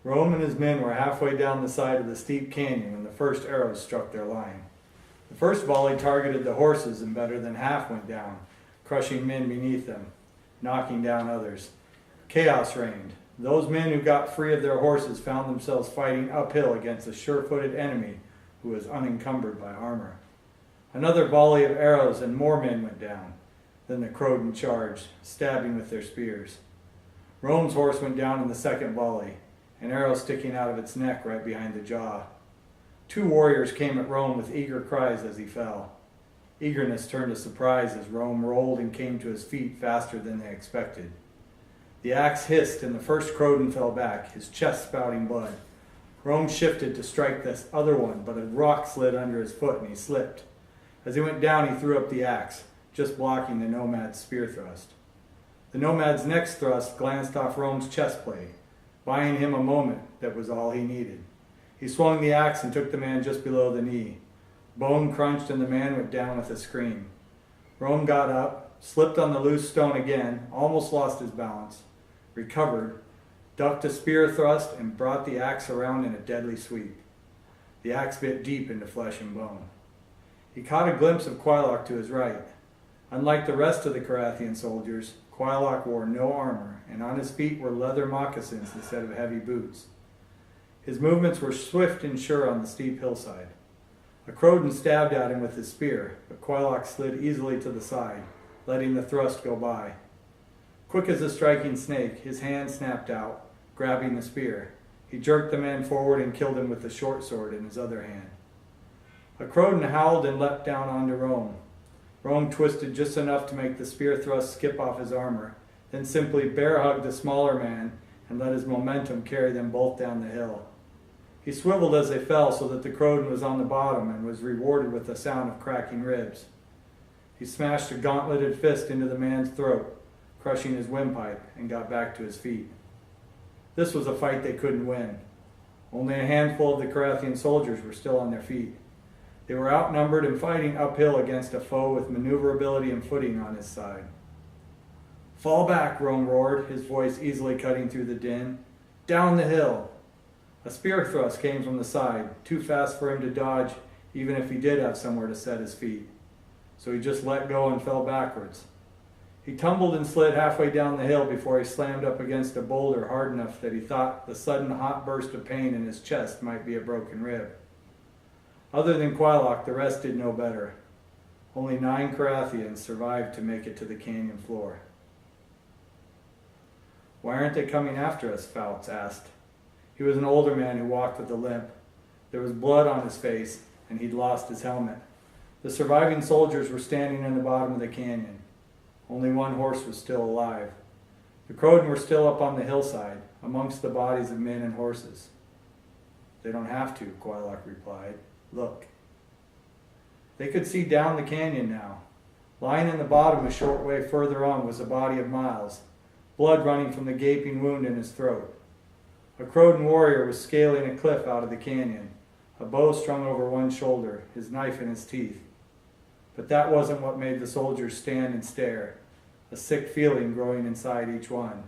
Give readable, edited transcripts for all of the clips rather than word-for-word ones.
Rome and his men were halfway down the side of the steep canyon when the first arrows struck their line. The first volley targeted the horses and better than half went down, crushing men beneath them, knocking down others. Chaos reigned. Those men who got free of their horses found themselves fighting uphill against a sure-footed enemy who was unencumbered by armor. Another volley of arrows and more men went down. Then the Croatan charged, stabbing with their spears. Rome's horse went down in the second volley, an arrow sticking out of its neck right behind the jaw. Two warriors came at Rome with eager cries as he fell. Eagerness turned to surprise as Rome rolled and came to his feet faster than they expected. The axe hissed and the first Croatan fell back, his chest spouting blood. Rome shifted to strike this other one, but a rock slid under his foot and he slipped. As he went down, he threw up the axe, just blocking the nomad's spear thrust. The nomad's next thrust glanced off Rome's chest plate, buying him a moment that was all he needed. He swung the axe and took the man just below the knee. Bone crunched and the man went down with a scream. Rome got up, slipped on the loose stone again, almost lost his balance, recovered, ducked a spear thrust, and brought the axe around in a deadly sweep. The axe bit deep into flesh and bone. He caught a glimpse of Quailoch to his right. Unlike the rest of the Carathian soldiers, Quailoch wore no armor, and on his feet were leather moccasins instead of heavy boots. His movements were swift and sure on the steep hillside. A Croatan stabbed at him with his spear, but Quailoch slid easily to the side, letting the thrust go by. Quick as a striking snake, his hand snapped out, grabbing the spear. He jerked the man forward and killed him with the short sword in his other hand. A Croatan howled and leapt down onto Rome. Rome twisted just enough to make the spear thrust skip off his armor, then simply bear-hugged the smaller man and let his momentum carry them both down the hill. He swiveled as they fell so that the Croatan was on the bottom and was rewarded with the sound of cracking ribs. He smashed a gauntleted fist into the man's throat, crushing his windpipe, and got back to his feet. This was a fight they couldn't win. Only a handful of the Carathian soldiers were still on their feet. They were outnumbered and fighting uphill against a foe with maneuverability and footing on his side. "Fall back," Rome roared, his voice easily cutting through the din. "Down the hill." A spear thrust came from the side, too fast for him to dodge even if he did have somewhere to set his feet. So he just let go and fell backwards. He tumbled and slid halfway down the hill before he slammed up against a boulder hard enough that he thought the sudden hot burst of pain in his chest might be a broken rib. Other than Quailoch, the rest did no better. Only 9 Carathians survived to make it to the canyon floor. "Why aren't they coming after us?" Fouts asked. He was an older man who walked with a limp. There was blood on his face, and he'd lost his helmet. The surviving soldiers were standing in the bottom of the canyon. Only one horse was still alive. The Croatan were still up on the hillside, amongst the bodies of men and horses. "They don't have to," Quailoch replied. "Look." They could see down the canyon now. Lying in the bottom a short way further on was a body of Miles, blood running from the gaping wound in his throat. A Croatan warrior was scaling a cliff out of the canyon, a bow strung over one shoulder, his knife in his teeth. But that wasn't what made the soldiers stand and stare, a sick feeling growing inside each one.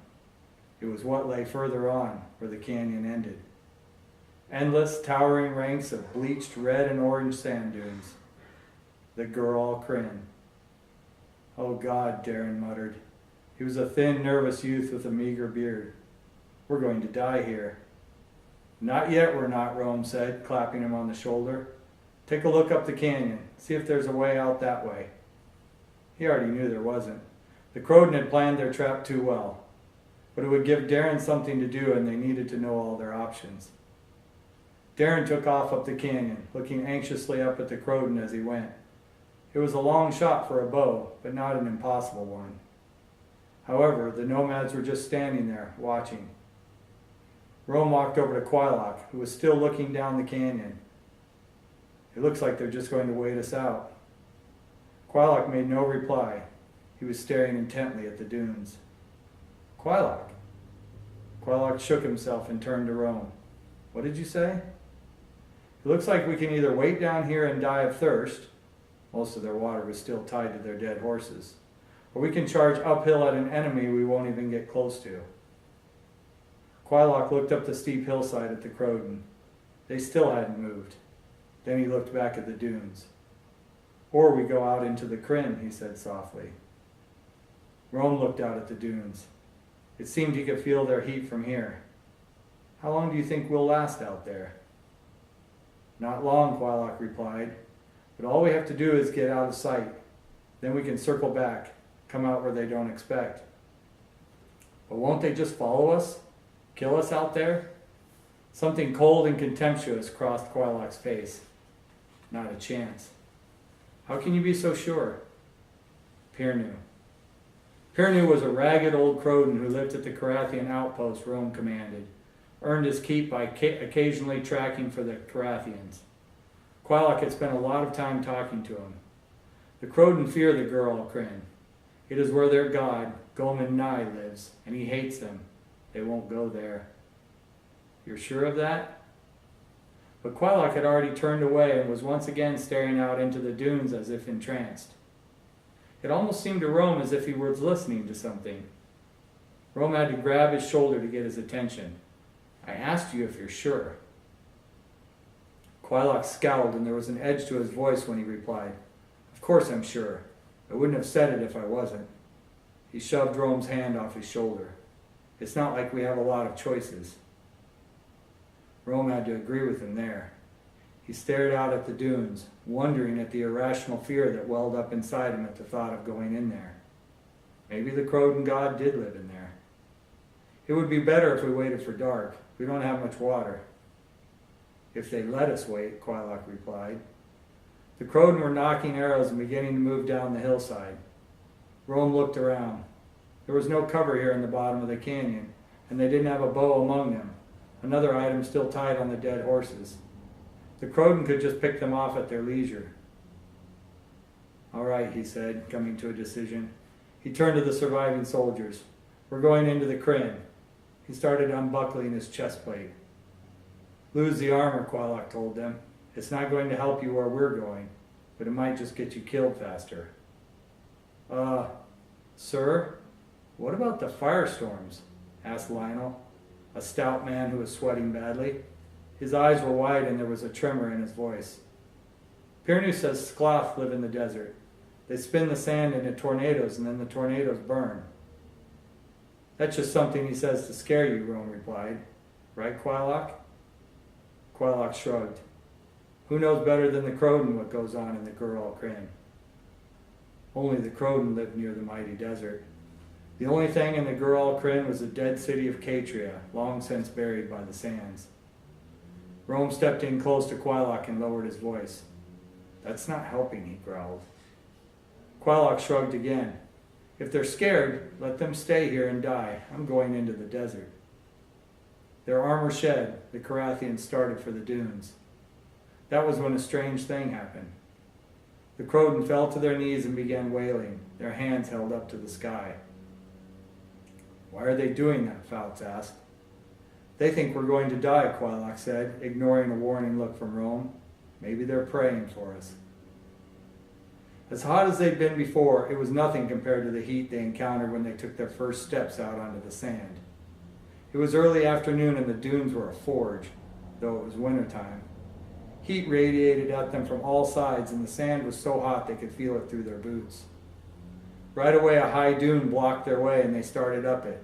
It was what lay further on, where the canyon ended. Endless, towering ranks of bleached red and orange sand dunes. The Goral Kryn. "Oh God," Darren muttered. He was a thin, nervous youth with a meager beard. "We're going to die here." "Not yet we're not," Rome said, clapping him on the shoulder. "Take a look up the canyon. See if there's a way out that way." He already knew there wasn't. The Croatan had planned their trap too well. But it would give Darren something to do, and they needed to know all their options. Darren took off up the canyon, looking anxiously up at the Croatan as he went. It was a long shot for a bow, but not an impossible one. However, the nomads were just standing there, watching. Rome walked over to Quailoch, who was still looking down the canyon. "It looks like they're just going to wait us out." Quailoch made no reply. He was staring intently at the dunes. "Quailoch." Quailoch shook himself and turned to Rome. "What did you say?" "It looks like we can either wait down here and die of thirst," most of their water was still tied to their dead horses, "or we can charge uphill at an enemy we won't even get close to." Quailock looked up the steep hillside at the Croton. They still hadn't moved. Then he looked back at the dunes. Or we go out into the Crin, he said softly. Rome looked out at the dunes. It seemed he could feel their heat from here. How long do you think we'll last out there? Not long, Quailock replied. But all we have to do is get out of sight. Then we can circle back, come out where they don't expect. But won't they just follow us? Kill us out there? Something cold and contemptuous crossed Quailock's face. Not a chance. How can you be so sure? Pirnu. Pirnu was a ragged old Croton who lived at the Carathian outpost Rome commanded, earned his keep by occasionally tracking for the Carathians. Quailock had spent a lot of time talking to him. The Croton fear the Gural Crin. It is where their god, Gomen Nai, lives, and he hates them. They won't go there. You're sure of that? But Quailock had already turned away and was once again staring out into the dunes as if entranced. It almost seemed to Rome as if he was listening to something. Rome had to grab his shoulder to get his attention. I asked you if you're sure. Quailock scowled, and there was an edge to his voice when he replied, Of course I'm sure. I wouldn't have said it if I wasn't. He shoved Rome's hand off his shoulder. It's not like we have a lot of choices. Rome had to agree with him there. He stared out at the dunes, wondering at the irrational fear that welled up inside him at the thought of going in there. Maybe the Croton god did live in there. It would be better if we waited for dark. We don't have much water. If they let us wait, Quailock replied. The Croton were knocking arrows and beginning to move down the hillside. Rome looked around. There was no cover here in the bottom of the canyon, and they didn't have a bow among them, another item still tied on the dead horses. The Croton could just pick them off at their leisure. All right, he said, coming to a decision. He turned to the surviving soldiers. We're going into the Crin. He started unbuckling his chest plate. Lose the armor, Quailock told them. It's not going to help you where we're going, but it might just get you killed faster. Sir, what about the firestorms? Asked Lionel, a stout man who was sweating badly. His eyes were wide and there was a tremor in his voice. Pirnu says Skloth live in the desert. They spin the sand into tornadoes and then the tornadoes burn. That's just something he says to scare you, Rome replied. Right, Quailock? Quailock shrugged. Who knows better than the Croton what goes on in the Gural Crin? Only the Croton lived near the mighty desert. The only thing in the Gural Crin was the dead city of Catria, long since buried by the sands. Rome stepped in close to Quailock and lowered his voice. That's not helping, he growled. Quailock shrugged again. If they're scared, let them stay here and die. I'm going into the desert. Their armor shed, the Carathians started for the dunes. That was when a strange thing happened. The Croton fell to their knees and began wailing, their hands held up to the sky. Why are they doing that? Fouts asked. They think we're going to die, Quailock said, ignoring a warning look from Rome. Maybe they're praying for us. As hot as they'd been before, it was nothing compared to the heat they encountered when they took their first steps out onto the sand. It was early afternoon and the dunes were a forge, though it was wintertime. Heat radiated at them from all sides and the sand was so hot they could feel it through their boots. Right away a high dune blocked their way and they started up it.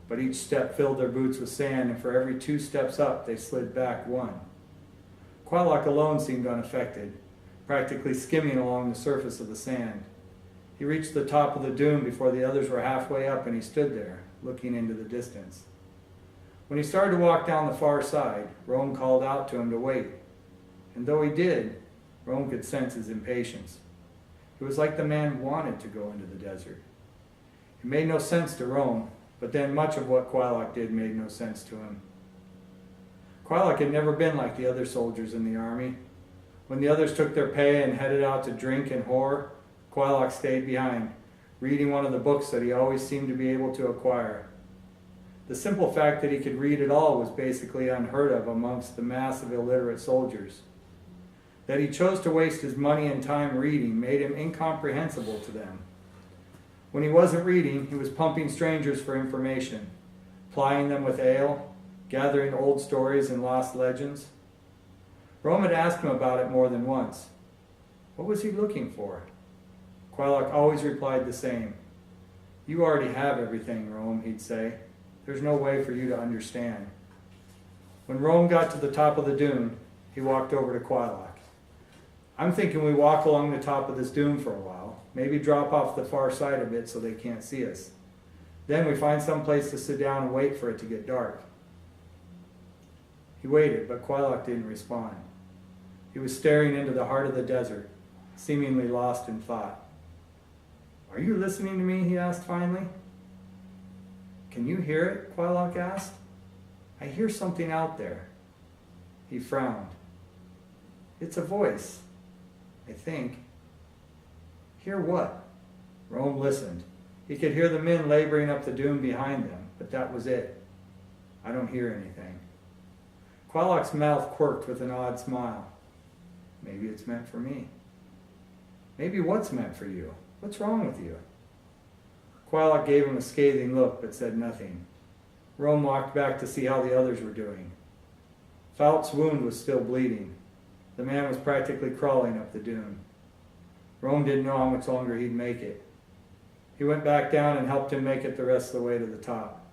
But each step filled their boots with sand and for every 2 steps up they slid back 1. Quailock alone seemed unaffected, practically skimming along the surface of the sand. He reached the top of the dune before the others were halfway up and he stood there, looking into the distance. When he started to walk down the far side, Rome called out to him to wait. And though he did, Rome could sense his impatience. It was like the man wanted to go into the desert. It made no sense to Rome, but then much of what Quailock did made no sense to him. Quailock had never been like the other soldiers in the army. When the others took their pay and headed out to drink and whore, Quailock stayed behind, reading one of the books that he always seemed to be able to acquire. The simple fact that he could read at all was basically unheard of amongst the mass of illiterate soldiers. That he chose to waste his money and time reading made him incomprehensible to them. When he wasn't reading, he was pumping strangers for information, plying them with ale, gathering old stories and lost legends? Rome had asked him about it more than once. What was he looking for? Quailok always replied the same. You already have everything, Rome, he'd say. There's no way for you to understand. When Rome got to the top of the dune, he walked over to Quailok. I'm thinking we walk along the top of this dune for a while, maybe drop off the far side a bit so they can't see us. Then we find some place to sit down and wait for it to get dark. He waited, but Quailok didn't respond. He was staring into the heart of the desert, seemingly lost in thought. Are you listening to me? He asked finally. Can you hear it? Quailok asked. I hear something out there. He frowned. It's a voice, I think. Hear what? Rome listened. He could hear the men laboring up the dune behind them, but that was it. I don't hear anything. Quailok's mouth quirked with an odd smile. Maybe it's meant for me. Maybe what's meant for you? What's wrong with you? Quailok gave him a scathing look, but said nothing. Rome walked back to see how the others were doing. Falt's wound was still bleeding. The man was practically crawling up the dune. Rome didn't know how much longer he'd make it. He went back down and helped him make it the rest of the way to the top.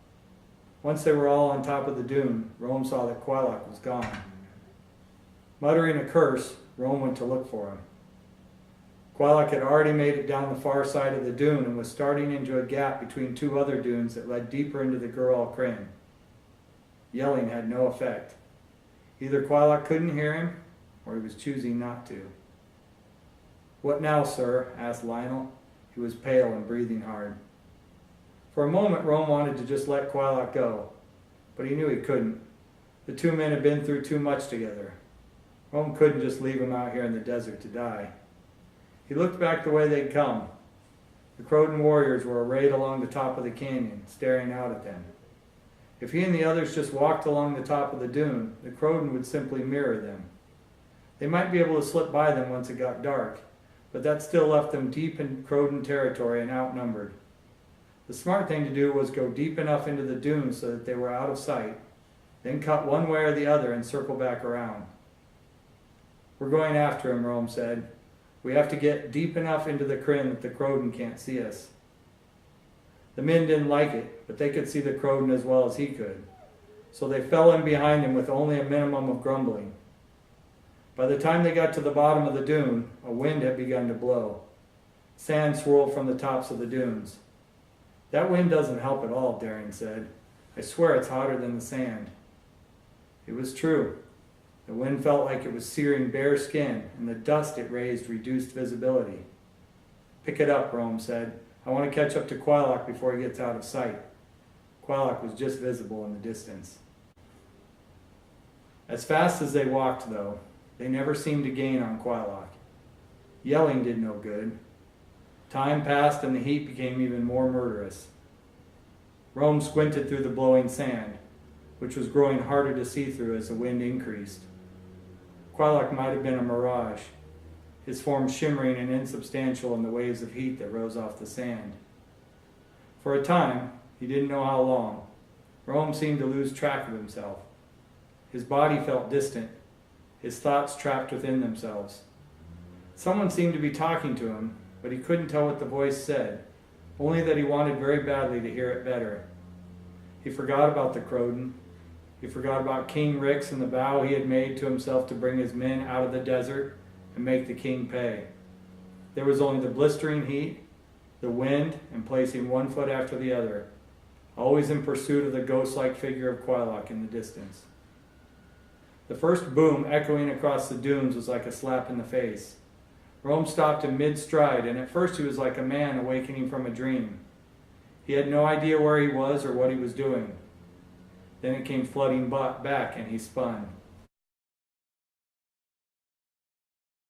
Once they were all on top of the dune, Rome saw that Quailok was gone. Muttering a curse, Rome went to look for him. Quailok had already made it down the far side of the dune and was starting into a gap between two other dunes that led deeper into the Goral Cryn. Yelling had no effect. Either Quailok couldn't hear him, or he was choosing not to. What now, sir? Asked Lionel. He was pale and breathing hard. For a moment, Rome wanted to just let Quailok go, but he knew he couldn't. The two men had been through too much together. Rome couldn't just leave him out here in the desert to die. He looked back the way they'd come. The Croton warriors were arrayed along the top of the canyon, staring out at them. If he and the others just walked along the top of the dune, the Croton would simply mirror them. They might be able to slip by them once it got dark, but that still left them deep in Croton territory and outnumbered. The smart thing to do was go deep enough into the dune so that they were out of sight, then cut one way or the other and circle back around. We're going after him, Rome said. We have to get deep enough into the Cryn that the Croton can't see us. The men didn't like it, but they could see the Croton as well as he could, so they fell in behind him with only a minimum of grumbling. By the time they got to the bottom of the dune, a wind had begun to blow. Sand swirled from the tops of the dunes. That wind doesn't help at all, Daring said. I swear it's hotter than the sand. It was true. The wind felt like it was searing bare skin, and the dust it raised reduced visibility. Pick it up, Rome said. I want to catch up to Quailok before he gets out of sight. Quailok was just visible in the distance. As fast as they walked, though, they never seemed to gain on Quailok. Yelling did no good. Time passed and the heat became even more murderous. Rome squinted through the blowing sand, which was growing harder to see through as the wind increased. Quailok might have been a mirage, his form shimmering and insubstantial in the waves of heat that rose off the sand. For a time, he didn't know how long, Rome seemed to lose track of himself. His body felt distant, his thoughts trapped within themselves. Someone seemed to be talking to him, but he couldn't tell what the voice said, only that he wanted very badly to hear it better. He forgot about the Croton. He forgot about King Rix and the vow he had made to himself to bring his men out of the desert and make the king pay. There was only the blistering heat, the wind, and placing one foot after the other, always in pursuit of the ghost-like figure of Quailok in the distance. The first boom echoing across the dunes was like a slap in the face. Rome stopped in mid-stride, and at first he was like a man awakening from a dream. He had no idea where he was or what he was doing. Then it came flooding back, and he spun.